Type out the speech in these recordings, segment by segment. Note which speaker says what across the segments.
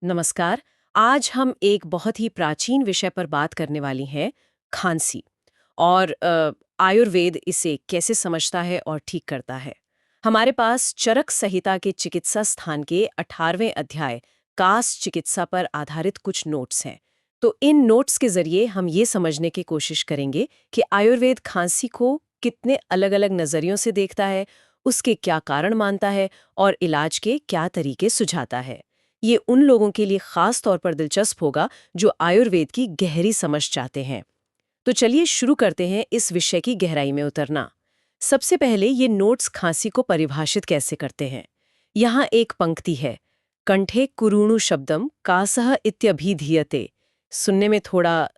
Speaker 1: नमस्कार। आज हम एक बहुत ही प्राचीन विषय पर बात करने वाली हैं, खांसी। और आयुर्वेद इसे कैसे समझता है और ठीक करता है। हमारे पास चरक संहिता के चिकित्सा स्थान के 18वें अध्याय कास चिकित्सा पर आधारित कुछ नोट्स हैं। तो इन नोट्स के जरिए हम ये समझने की कोशिश करेंगे कि आयुर्वेद खांसी को कितने अलग-अलग नजरियों से देखता है, उसके क्या कारण मानता है और इलाज के क्या तरीके सुझाता है। ये उन लोगों के लिए खास तौर पर दिलचस्प होगा जो आयुर्वेद की गहरी समझ चाहते हैं। तो चलिए शुरू करते हैं इस विषय की गहराई में उतरना। सबसे पहले ये नोट्स खांसी को परिभाषित कैसे करते हैं। यहाँ एक पंक्ति है, कंठे कुरूणु शब्दम कासह इत्यभिधीयते। सुनने में थोड़ा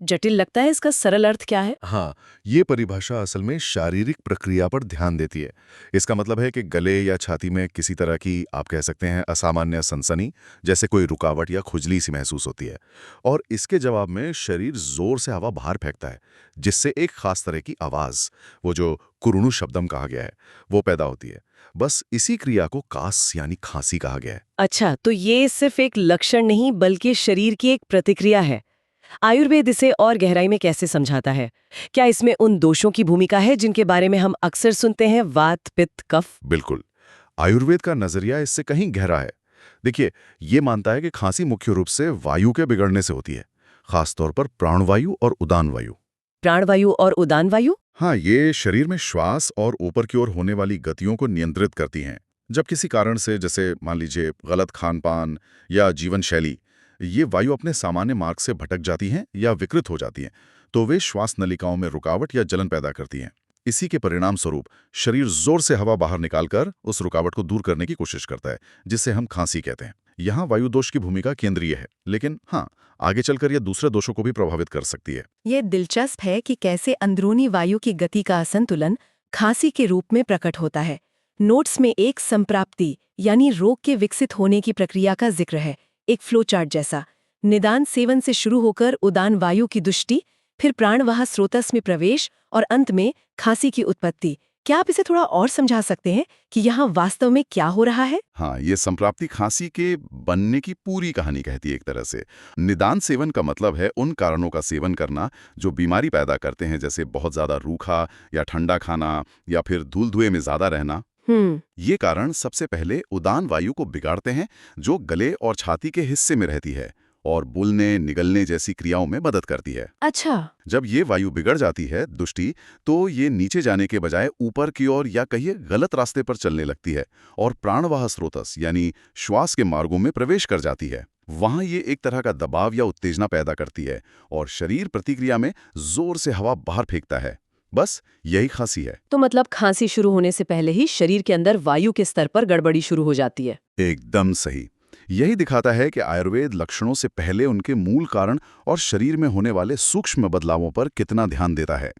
Speaker 1: जटिल लगता है, इसका सरल अर्थ क्या है?
Speaker 2: हाँ, ये परिभाषा असल में शारीरिक प्रक्रिया पर ध्यान देती है। इसका मतलब है कि गले या छाती में किसी तरह की आप कह सकते हैं असामान्य सनसनी, जैसे कोई रुकावट या खुजली सी महसूस होती है। और इसके जवाब में शरीर जोर से हवा बाहर फेंकता है, जिससे एक खास तरह की आवाज़, वो जो कुरुणु शब्दम कहा गया है, वो पैदा होती है। बस इसी क्रिया को कास यानी खांसी कहा गया है।
Speaker 1: अच्छा, तो ये सिर्फ एक लक्षण नहीं बल्कि शरीर की एक प्रतिक्रिया है। आयुर्वेद इसे और गहराई में कैसे समझाता है? क्या इसमें उन दोषों की भूमिका है जिनके बारे में हम अक्सर सुनते हैं, वात, पित्त, कफ?
Speaker 2: बिल्कुल। आयुर्वेद का नजरिया इससे कहीं गहरा है। देखिए, ये मानता है कि खांसी मुख्य रूप से वायु के बिगड़ने से होती है, खासतौर पर प्राणवायु और उदान वायु।
Speaker 1: प्राणवायु और उदान वायु?
Speaker 2: हाँ, ये शरीर में श्वास और ऊपर की ओर होने वाली गतियों को नियंत्रित करती हैं। जब किसी कारण से, जैसे मान लीजिए गलत खान-पान या जीवन शैली, ये वायु अपने सामान्य मार्ग से भटक जाती हैं या विकृत हो जाती हैं, तो वे श्वास नलिकाओं में रुकावट या जलन पैदा करती हैं। इसी के परिणाम स्वरूप शरीर जोर से हवा बाहर निकालकर उस रुकावट को दूर करने की कोशिश करता है, जिसे हम खांसी कहते हैं। यहाँ वायु दोष की भूमिका केंद्रीय है, लेकिन हाँ, आगे चलकर यह दूसरे दोषों को भी प्रभावित कर सकती है।
Speaker 1: ये दिलचस्प है कि कैसे अंदरूनी वायु की गति का असंतुलन खांसी के रूप में प्रकट होता है। नोट्स में एक संप्राप्ति यानी रोग के विकसित होने की प्रक्रिया का जिक्र है, एक फ्लो चार्ट जैसा। निदान सेवन से शुरू होकर उदान वायु की दुष्टि, फिर प्राणवाह स्रोतस में प्रवेश और अंत में खांसी की उत्पत्ति। क्या आप इसे थोड़ा और समझा सकते हैं कि यहाँ वास्तव में क्या हो रहा है?
Speaker 2: हाँ, ये संप्राप्ति खांसी के बनने की पूरी कहानी कहती है एक तरह से। निदान सेवन का मतलब है उन कारणों का सेवन करना जो बीमारी पैदा करते हैं, जैसे बहुत ज्यादा रूखा या ठंडा खाना या फिर धूल धुएं में ज्यादा रहना। ये कारण सबसे पहले उदान वायु को बिगाड़ते हैं, जो गले और छाती के हिस्से में रहती है और बोलने निगलने जैसी क्रियाओं में मदद करती है।
Speaker 1: अच्छा।
Speaker 2: जब ये वायु बिगड़ जाती है, दुष्टि, तो ये नीचे जाने के बजाय ऊपर की ओर या कहिए गलत रास्ते पर चलने लगती है और प्राणवाह स्रोतस यानी श्वास के मार्गों में प्रवेश कर जाती है। वहां ये एक तरह का दबाव या उत्तेजना पैदा करती है और शरीर प्रतिक्रिया में जोर से हवा बाहर फेंकता है। बस यही खांसी है।
Speaker 1: तो मतलब खांसी शुरू होने से पहले ही शरीर के अंदर वायु के स्तर पर गड़बड़ी शुरू हो जाती है।
Speaker 2: एकदम सही। यही दिखाता है कि आयुर्वेद लक्षणों से पहले उनके मूल कारण और शरीर में होने वाले सूक्ष्म बदलावों पर कितना ध्यान देता है।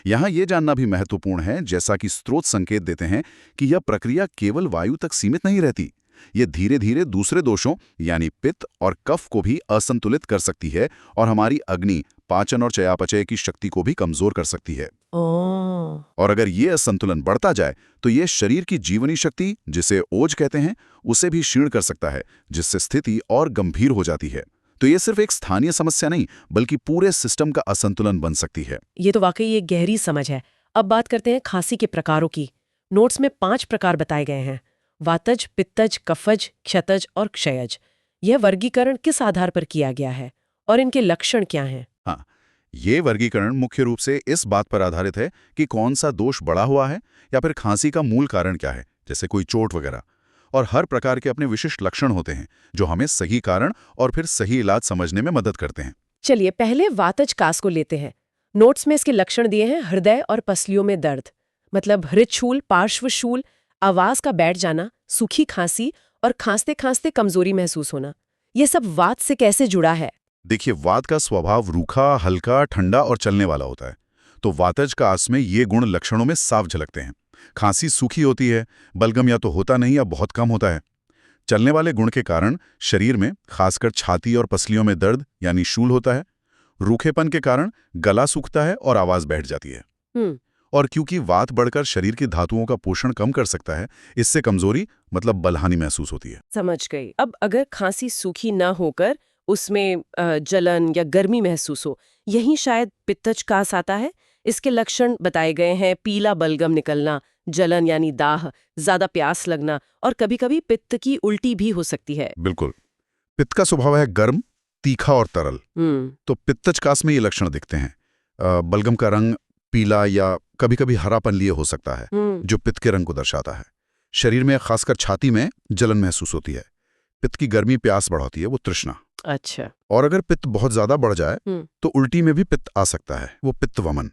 Speaker 2: यहाँ ये जानना भी महत्वपूर्ण है, जैसा कि स्रोत संकेत देते हैं, कि यह प्रक्रिया केवल वायु तक सीमित नहीं रहती। ये धीरे धीरे दूसरे दोषों यानी पित्त और कफ को भी असंतुलित कर सकती है और हमारी अग्नि, पाचन और चयापचय की शक्ति को भी कमजोर कर सकती है।
Speaker 1: ओह।
Speaker 2: और अगर ये असंतुलन बढ़ता जाए तो ये शरीर की जीवनी शक्ति, जिसे ओज कहते हैं, उसे भी क्षीण कर सकता है, जिससे स्थिति और गंभीर हो जाती है। तो ये सिर्फ एक स्थानीय समस्या नहीं, बल्कि पूरे सिस्टम का असंतुलन बन सकती है।
Speaker 1: ये तो वाकई एक गहरी समझ है। अब बात करते हैं खांसी के प्रकारों की। नोट्स में 5 प्रकार बताए गए हैं, वातज, पित्तज, कफज, क्षतज और क्षयज। यह वर्गीकरण किस आधार पर किया गया है और इनके लक्षण क्या हैं?
Speaker 2: हाँ, ये वर्गीकरण मुख्य रूप से इस बात पर आधारित है कि कौन सा दोष बढ़ा हुआ है या फिर खांसी का मूल कारण क्या है, जैसे कोई चोट वगैरह। और हर प्रकार के अपने विशिष्ट लक्षण होते हैं, जो हमें सही कारण और फिर सही इलाज समझने में मदद करते हैं।
Speaker 1: चलिए पहले वातज कास को लेते हैं। नोट्स में इसके लक्षण दिए हैं, हृदय और पसलियों में दर्द, मतलब हृदशूल, पार्श्वशूल, आवाज का बैठ जाना, सूखी खांसी और खांसते खांसते कमजोरी महसूस होना। ये सब वात से कैसे जुड़ा है?
Speaker 2: देखिए, वात का स्वभाव रूखा, हल्का, ठंडा और चलने वाला होता है। तो वातज का आस में ये गुण लक्षणों में साफ झलकते हैं। खांसी सूखी होती है, बलगम या तो होता नहीं या बहुत कम होता है। चलने वाले गुण के कारण शरीर में, खासकर छाती और पसलियों में दर्द यानी शूल होता है। रूखेपन के कारण गला सूखता है और आवाज बैठ जाती है।
Speaker 1: हम्म।
Speaker 2: और क्योंकि वात बढ़कर शरीर की धातुओं का पोषण कम कर सकता है, इससे कमजोरी मतलब बलहानि महसूस होती है।
Speaker 1: समझ गई। अब अगर खांसी सूखी ना होकर उसमें जलन या गर्मी महसूस हो, यही शायद पित्तजकास आता है। इसके लक्षण बताए गए हैं, पीला बलगम निकलना, जलन यानी दाह, ज्यादा प्यास लगना और कभी-कभी पित्त की उल्टी भी हो सकती है।
Speaker 2: बिल्कुल। पित्त का स्वभाव है गर्म, तीखा और तरल। तो पित्तजकास में ये लक्षण दिखते हैं। बलगम का रंग पीला या कभी-कभी हरापन लिए हो सकता है, जो पित्त के रंग को दर्शाता है। शरीर में खासकर छाती में जलन महसूस होती है। पित्त की गर्मी प्यास बढ़ाती है, वो तृष्णा।
Speaker 1: अच्छा।
Speaker 2: और अगर पित्त बहुत ज्यादा बढ़ जाए तो उल्टी में भी पित्त आ सकता है, वो पित्त वमन।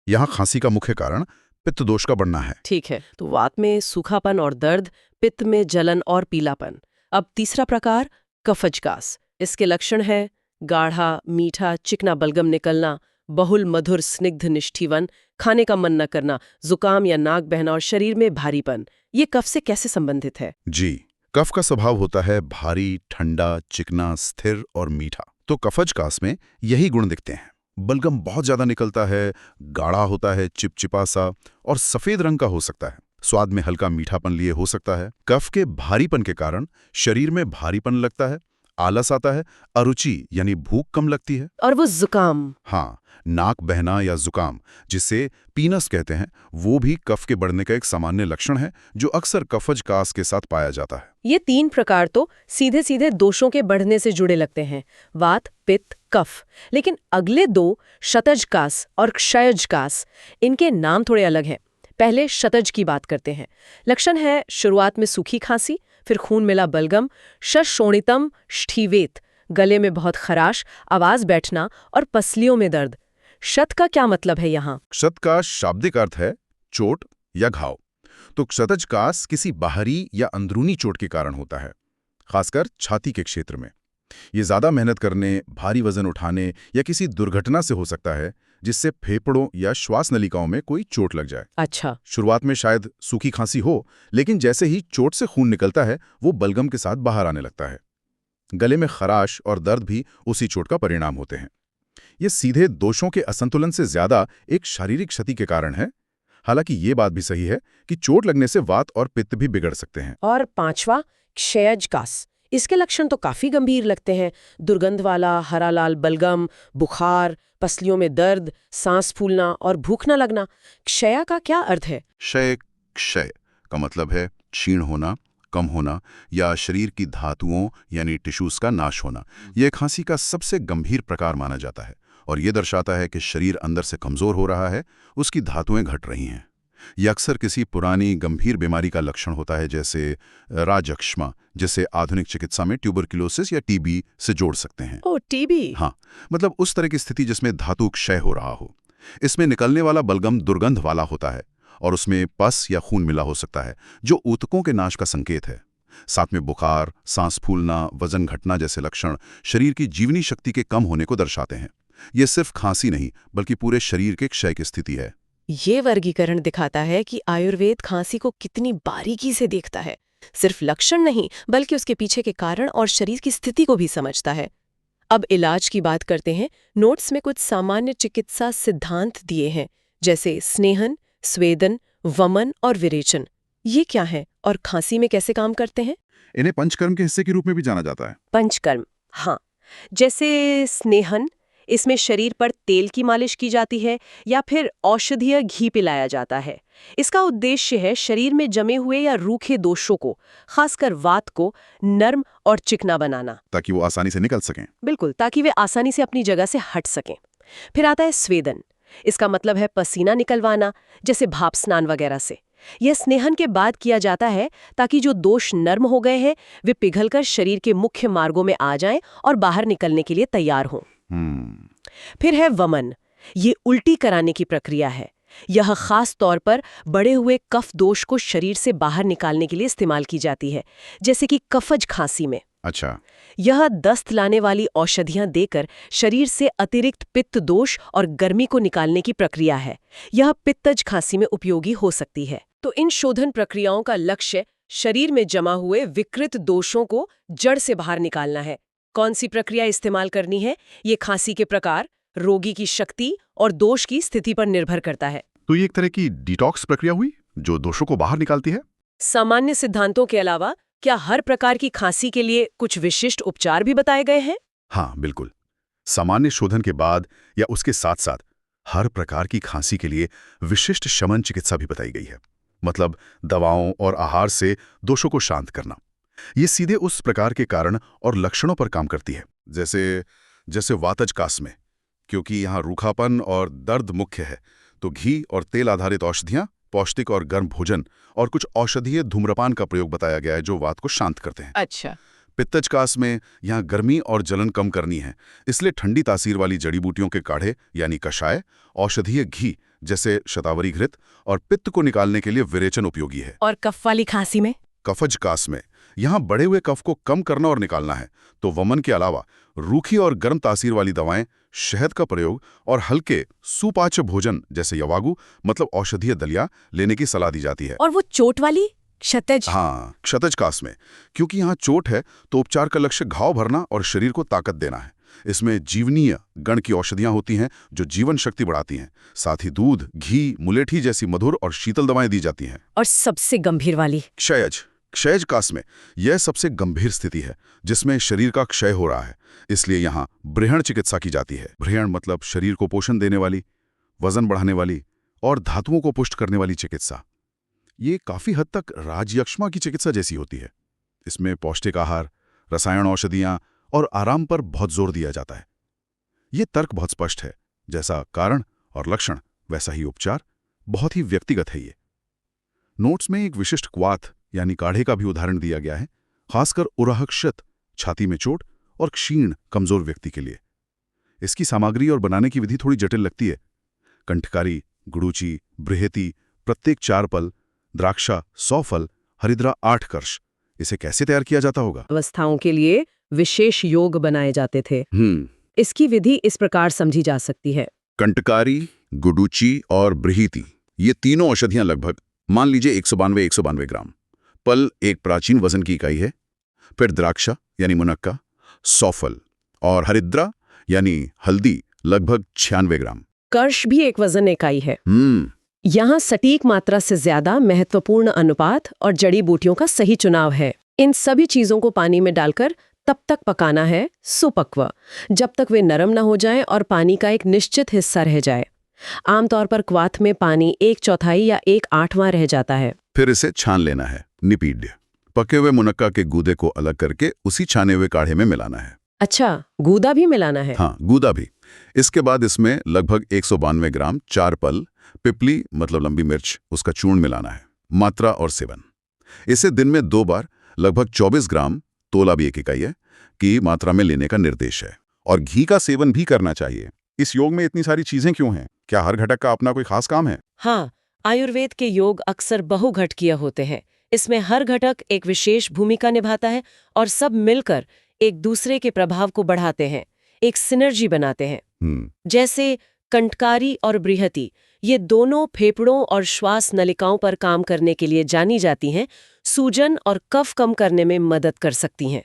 Speaker 2: यहाँ खांसी का मुख्य कारण पित्त दोष का बढ़ना है।
Speaker 1: ठीक है, तो वात में सूखापन और दर्द, पित्त में जलन और पीलापन। अब तीसरा प्रकार, कफजकास। इसके लक्षण है गाढ़ा, मीठा, चिकना बलगम निकलना, बहुल मधुर स्निग्ध निष्ठीवन, खाने का मन न करना, जुकाम या नाक बहना और शरीर में भारीपन। ये कफ से कैसे संबंधित है?
Speaker 2: जी, कफ का स्वभाव होता है भारी, ठंडा, चिकना, स्थिर और मीठा। तो कफजकास में यही गुण दिखते हैं। बलगम बहुत ज्यादा निकलता है, गाढ़ा होता है, चिपचिपा सा और सफेद रंग का हो सकता है। स्वाद में हल्का मीठापन लिए हो सकता है। कफ के भारीपन के कारण शरीर में भारीपन लगता है, आलस आता है, अरुचि यानी भूख कम लगती है।
Speaker 1: और वो जुकाम?
Speaker 2: हाँ, नाक बहना या जुकाम, जिसे पीनस कहते हैं, वो भी कफ के बढ़ने का एक सामान्य लक्षण है, जो अक्सर कफजकास के साथ पाया जाता है।
Speaker 1: ये तीन प्रकार तो सीधे सीधे दोषों के बढ़ने से जुड़े लगते हैं, वात, पित्त, कफ। लेकिन अगले दो, शतजकास और क्षयजकास, इनके नाम थोड़े अलग हैं। पहले शतज की बात करते हैं। लक्षण है शुरुआत में सूखी खांसी, फिर खून मिला बलगम, शोणितम ष्ठीवेत, गले में बहुत खराश, आवाज बैठना और पसलियों में दर्द। शत का क्या मतलब है यहाँ?
Speaker 2: क्षत का शाब्दिक अर्थ है चोट या घाव। तो क्षतजकास किसी बाहरी या अंदरूनी चोट के कारण होता है, खासकर छाती के क्षेत्र में। ये ज्यादा मेहनत करने, भारी वजन उठाने या किसी दुर्घटना से हो सकता है, जिससे फेफड़ों या श्वास नलिकाओं में कोई चोट लग जाए।
Speaker 1: अच्छा।
Speaker 2: शुरुआत में शायद सूखी खांसी हो, लेकिन जैसे ही चोट से खून निकलता है, वो बलगम के साथ बाहर आने लगता है। गले में खराश और दर्द भी उसी चोट का परिणाम होते हैं। ये सीधे दोषों के असंतुलन से ज्यादा एक शारीरिक क्षति के कारण है। हालांकि ये बात भी सही है कि चोट लगने से वात और पित्त भी बिगड़ सकते हैं।
Speaker 1: और पांचवा, क्षयजकास। इसके लक्षण तो काफी गंभीर लगते हैं। दुर्गंध वाला हरा लाल बलगम, बुखार, पसलियों में दर्द, सांस फूलना और भूख न लगना। क्षय का क्या अर्थ है?
Speaker 2: क्षय का मतलब है क्षीण होना, कम होना या शरीर की धातुओं यानी टिश्यूज का नाश होना। यह खांसी का सबसे गंभीर प्रकार माना जाता है और ये दर्शाता है कि शरीर अंदर से कमजोर हो रहा है, उसकी धातुएं घट रही हैं। यह अक्सर किसी पुरानी गंभीर बीमारी का लक्षण होता है, जैसे राजक्षमा, जिसे आधुनिक चिकित्सा में ट्यूबरक्लोसिस या टीबी से जोड़ सकते हैं।
Speaker 1: ओह, टीबी?
Speaker 2: हाँ, मतलब उस तरह की स्थिति जिसमें धातु क्षय हो रहा हो। इसमें निकलने वाला बलगम दुर्गंध वाला होता है और उसमें पस या खून मिला हो सकता है, जो ऊतकों के नाश का संकेत है। साथ में बुखार, सांस फूलना, वजन घटना जैसे लक्षण शरीर की जीवनी शक्ति के कम होने को दर्शाते हैं। ये सिर्फ खांसी नहीं, बल्कि पूरे शरीर के क्षय की स्थिति है।
Speaker 1: ये वर्गीकरण दिखाता है कि आयुर्वेद खांसी को कितनी बारीकी से देखता है। सिर्फ लक्षण नहीं, बल्कि उसके पीछे के कारण और शरीर की स्थिति को भी समझता है। अब इलाज की बात करते हैं। नोट्स में कुछ सामान्य चिकित्सा सिद्धांत दिए हैं, जैसे स्नेहन, स्वेदन, वमन और विरेचन। ये क्या है और खांसी में कैसे काम करते हैं?
Speaker 2: इन्हें पंचकर्म के हिस्से के रूप में भी जाना जाता है।
Speaker 1: पंचकर्म, हाँ। जैसे स्नेहन, इसमें शरीर पर तेल की मालिश की जाती है या फिर औषधीय घी पिलाया जाता है। इसका उद्देश्य है शरीर में जमे हुए या रूखे दोषों को, खासकर वात को, नर्म और चिकना बनाना,
Speaker 2: ताकि वो आसानी से निकल सकें।
Speaker 1: बिल्कुल, ताकि वे आसानी से अपनी जगह से हट सकें। फिर आता है स्वेदन। इसका मतलब है पसीना निकलवाना, जैसे भाप स्नान वगैरह से। यह स्नेहन के बाद किया जाता है ताकि जो दोष नर्म हो गए हैं वे पिघलकर शरीर के मुख्य मार्गों में आ जाएं और बाहर निकलने के लिए तैयार हों। फिर है वमन। ये उल्टी कराने की प्रक्रिया है। यह खास तौर पर बढ़े हुए कफ दोष को शरीर से बाहर निकालने के लिए इस्तेमाल की जाती है, जैसे कि कफज खांसी में।
Speaker 2: अच्छा।
Speaker 1: यह दस्त लाने वाली औषधियां देकर शरीर से अतिरिक्त पित्त दोष और गर्मी को निकालने की प्रक्रिया है। यह पित्तज खांसी में उपयोगी हो सकती है। तो इन शोधन प्रक्रियाओं का लक्ष्य शरीर में जमा हुए विकृत दोषों को जड़ से बाहर निकालना है। कौन सी प्रक्रिया इस्तेमाल करनी है, ये खांसी के प्रकार, रोगी की शक्ति और दोष की स्थिति पर निर्भर करता है।
Speaker 2: तो ये एक तरह की डिटॉक्स प्रक्रिया हुई जो दोषों को बाहर निकालती है।
Speaker 1: सामान्य सिद्धांतों के अलावा क्या हर प्रकार की खांसी के लिए कुछ विशिष्ट उपचार भी बताए गए हैं?
Speaker 2: हाँ, बिल्कुल। सामान्य शोधन के बाद या उसके साथ साथ हर प्रकार की खांसी के लिए विशिष्ट शमन चिकित्सा भी बताई गई है। मतलब दवाओं और आहार से दोषों को शांत करना। ये सीधे उस प्रकार के कारण और लक्षणों पर काम करती है, जैसे जैसे वातज कास में, क्योंकि यहाँ रूखापन और दर्द मुख्य है, तो घी और तेल आधारित औषधियाँ, पौष्टिक और गर्म भोजन और कुछ औषधीय धूम्रपान का प्रयोग बताया गया है जो वात को शांत करते हैं।
Speaker 1: अच्छा।
Speaker 2: पित्तजकास में यहाँ गर्मी और जलन कम करनी है, इसलिए ठंडी तासीर वाली जड़ी बूटियों के काढ़े यानी कषाय, औषधीय घी जैसे शतावरी घृत और पित्त को निकालने के लिए विरेचन उपयोगी है।
Speaker 1: और कफ वाली खांसी में?
Speaker 2: कफजकास में यहाँ बढ़े हुए कफ को कम करना और निकालना है, तो वमन के अलावा रूखी और गर्म तासीर वाली दवाएं, शहद का प्रयोग और हल्के सुपाच्य भोजन जैसे यवागु मतलब औषधीय दलिया लेने की सलाह दी जाती है।
Speaker 1: और वो चोट वाली क्षतज?
Speaker 2: हाँ, क्षतजकास में, क्योंकि यहाँ चोट है तो उपचार का लक्ष्य घाव भरना और शरीर को ताकत देना है। इसमें जीवनीय गण की औषधियां होती हैं जो जीवन शक्ति बढ़ाती हैं। साथ ही दूध, घी, मुलेठी जैसी मधुर और शीतल दवाएं दी जाती हैं।
Speaker 1: और सबसे गंभीर वाली
Speaker 2: क्षयजकास में यह सबसे गंभीर स्थिति है जिसमें शरीर का क्षय हो रहा है, इसलिए यहाँ बृहण चिकित्सा की जाती है। बृहण मतलब शरीर को पोषण देने वाली, वजन बढ़ाने वाली और धातुओं को पुष्ट करने वाली चिकित्सा। ये काफी हद तक राजयक्ष्मा की चिकित्सा जैसी होती है। इसमें पौष्टिक आहार, रसायन औषधियां और आराम पर बहुत जोर दिया जाता है। ये तर्क बहुत स्पष्ट है, जैसा कारण और लक्षण वैसा ही उपचार, बहुत ही व्यक्तिगत है। ये नोट्स में एक विशिष्ट क्वाथ यानी काढ़े का भी उदाहरण दिया गया है, खासकर उरहक्षत, छाती में चोट और क्षीण कमजोर व्यक्ति के लिए। इसकी सामग्री और बनाने की विधि थोड़ी जटिल लगती है। कंठकारी, गुड़ूची, बृहति, प्रत्येक 4 पल, द्राक्षा 100 फल, हरिद्रा 8 कर्ष। इसे कैसे तैयार किया जाता होगा?
Speaker 1: अवस्थाओं के लिए विशेष योग बनाए जाते थे। इसकी विधि इस प्रकार समझी जा सकती है।
Speaker 2: कंटकारी, गुडूची और बृहति, ये तीनों औषधियां लगभग मान लीजिए 192 ग्राम। पल एक प्राचीन वजन की इकाई है। फिर द्राक्षा यानी मुनक्का 100 फल और हरिद्रा यानी हल्दी लगभग 96 ग्राम।
Speaker 1: कर्ष भी एक वजन इकाई है। यहाँ सटीक मात्रा से ज्यादा महत्वपूर्ण अनुपात और जड़ी बूटियों का सही चुनाव है। इन सभी चीजों को पानी में डालकर तब तक पकाना है सुपक्व, जब तक वे नरम न हो जाएं और पानी का एक निश्चित हिस्सा रह जाए। आमतौर पर क्वाथ में पानी 1/4 या 1/8 रह जाता है।
Speaker 2: फिर इसे छान लेना है, निपीड्य। पके हुए मुनक्का के गूदे को अलग करके उसी छाने हुए काढ़े में मिलाना है।
Speaker 1: अच्छा, गूदा भी मिलाना है?
Speaker 2: हाँ, गूदा भी। इसके बाद इसमें लगभग 192 ग्राम 4 पल पिपली मतलब लंबी मिर्च, उसका चूर्ण मिलाना है। मात्रा और सेवन, इसे दिन में 2 बार लगभग 24 ग्राम, तोला भी एक इकाई है, की मात्रा में लेने का निर्देश है। और घी का सेवन भी करना चाहिए। इस योग में इतनी सारी चीजें क्यों हैं? क्या हर घटक का अपना कोई खास काम है?
Speaker 1: हाँ, आयुर्वेद के योग अक्सर बहुघटकीय होते हैं। इसमें हर घटक एक विशेष भूमिका निभाता है और सब मिलकर एक दूसरे के प्रभाव को बढ़ाते हैं, एक सिनर्जी बनाते हैं। जैसे कंटकारी और बृहति, ये दोनों फेफड़ों और श्वास नलिकाओं पर काम करने के लिए जानी जाती हैं, सूजन और कफ कम करने में मदद कर सकती हैं।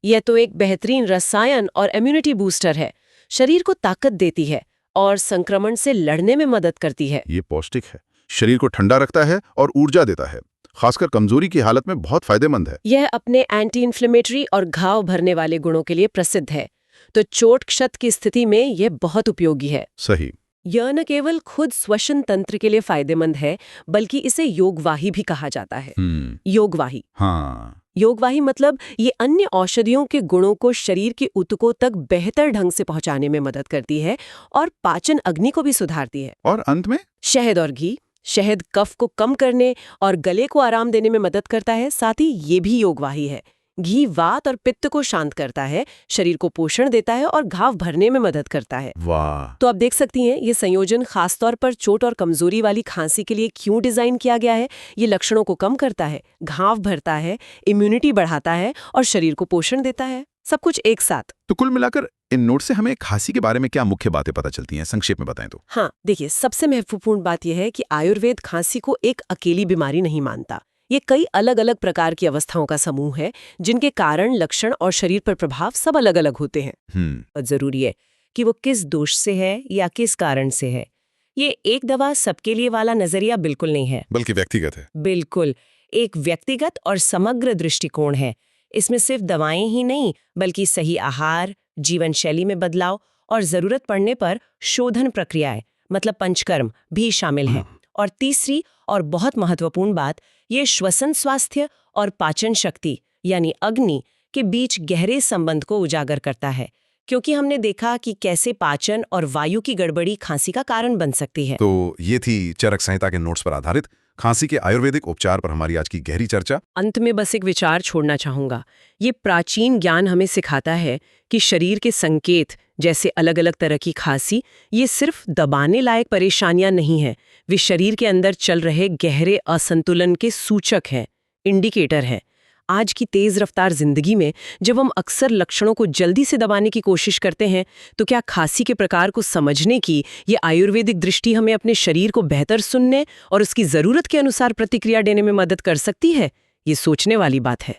Speaker 1: यह तो एक बेहतरीन रसायन और इम्यूनिटी बूस्टर है, शरीर को ताकत देती है और संक्रमण से लड़ने में मदद करती है।
Speaker 2: ये पौष्टिक है, शरीर को ठंडा रखता है और ऊर्जा देता है, खासकर कमजोरी की हालत में बहुत फायदेमंद है।
Speaker 1: यह अपने एंटी इन्फ्लेमेटरी और घाव भरने वाले गुणों के लिए प्रसिद्ध है, तो चोट क्षत की स्थिति में यह बहुत उपयोगी है।
Speaker 2: सही।
Speaker 1: यह न केवल खुद श्वसन तंत्र के लिए फायदेमंद है, बल्कि इसे योगवाही भी कहा जाता है। योगवाही,
Speaker 2: हाँ,
Speaker 1: योगवाही मतलब ये अन्य औषधियों के गुणों को शरीर के ऊतकों तक बेहतर ढंग से पहुंचाने में मदद करती है और पाचन अग्नि को भी सुधारती है।
Speaker 2: और अंत में
Speaker 1: शहद और घी। शहद कफ को कम करने और गले को आराम देने में मदद करता है, साथ ही ये भी योगवाही है। घी वात और पित्त को शांत करता है, शरीर को पोषण देता है और घाव भरने में मदद करता है।
Speaker 2: वाह!
Speaker 1: तो आप देख सकती हैं ये संयोजन खासतौर पर चोट और कमजोरी वाली खांसी के लिए क्यों डिजाइन किया गया है। ये लक्षणों को कम करता है, घाव भरता है, इम्यूनिटी बढ़ाता है और शरीर को पोषण देता है, सब कुछ एक साथ।
Speaker 2: तो कुल मिलाकर इन नोट से हमें खांसी के बारे में क्या मुख्य बातें पता चलती हैं? संक्षेप में बताएं तो।
Speaker 1: हाँ, देखिए, सबसे महत्वपूर्ण बात यह है कि आयुर्वेद खांसी को एक अकेली बीमारी नहीं मानता। ये कई अलग अलग प्रकार की अवस्थाओं का समूह है, जिनके कारण, लक्षण और शरीर पर प्रभाव सब अलग अलग होते हैं। और जरूरी है कि वो किस दोष से है या किस कारण से है, ये एक दवा सबके लिए वाला नजरिया बिल्कुल नहीं है,
Speaker 2: बल्कि व्यक्तिगत है।
Speaker 1: बिल्कुल एक व्यक्तिगत और समग्र दृष्टिकोण है। इसमें सिर्फ दवाएं ही नहीं, बल्कि सही आहार, जीवन शैली में बदलाव और जरूरत पड़ने पर शोधन प्रक्रियाएं, मतलब पंचकर्म भी शामिल हैं। और तीसरी और बहुत महत्वपूर्ण बात, ये श्वसन स्वास्थ्य और पाचन शक्ति यानी अग्नि के बीच गहरे संबंध को उजागर करता है, क्योंकि हमने देखा कि कैसे पाचन और वायु की गड़बड़ी खांसी का कारण बन सकती है।
Speaker 2: तो ये थी चरक संहिता के नोट्स पर आधारित खांसी के आयुर्वेदिक उपचार पर हमारी आज की गहरी चर्चा।
Speaker 1: अंत में बस एक विचार छोड़ना चाहूंगा। ये प्राचीन ज्ञान हमें सिखाता है कि शरीर के संकेत जैसे अलग अलग तरह की खांसी, ये सिर्फ दबाने लायक परेशानियां नहीं हैं, वे शरीर के अंदर चल रहे गहरे असंतुलन के सूचक हैं, इंडिकेटर हैं। आज की तेज रफ्तार जिंदगी में जब हम अक्सर लक्षणों को जल्दी से दबाने की कोशिश करते हैं, तो क्या खांसी के प्रकार को समझने की ये आयुर्वेदिक दृष्टि हमें अपने शरीर को बेहतर सुनने और उसकी जरूरत के अनुसार प्रतिक्रिया देने में मदद कर सकती है? ये सोचने वाली बात है।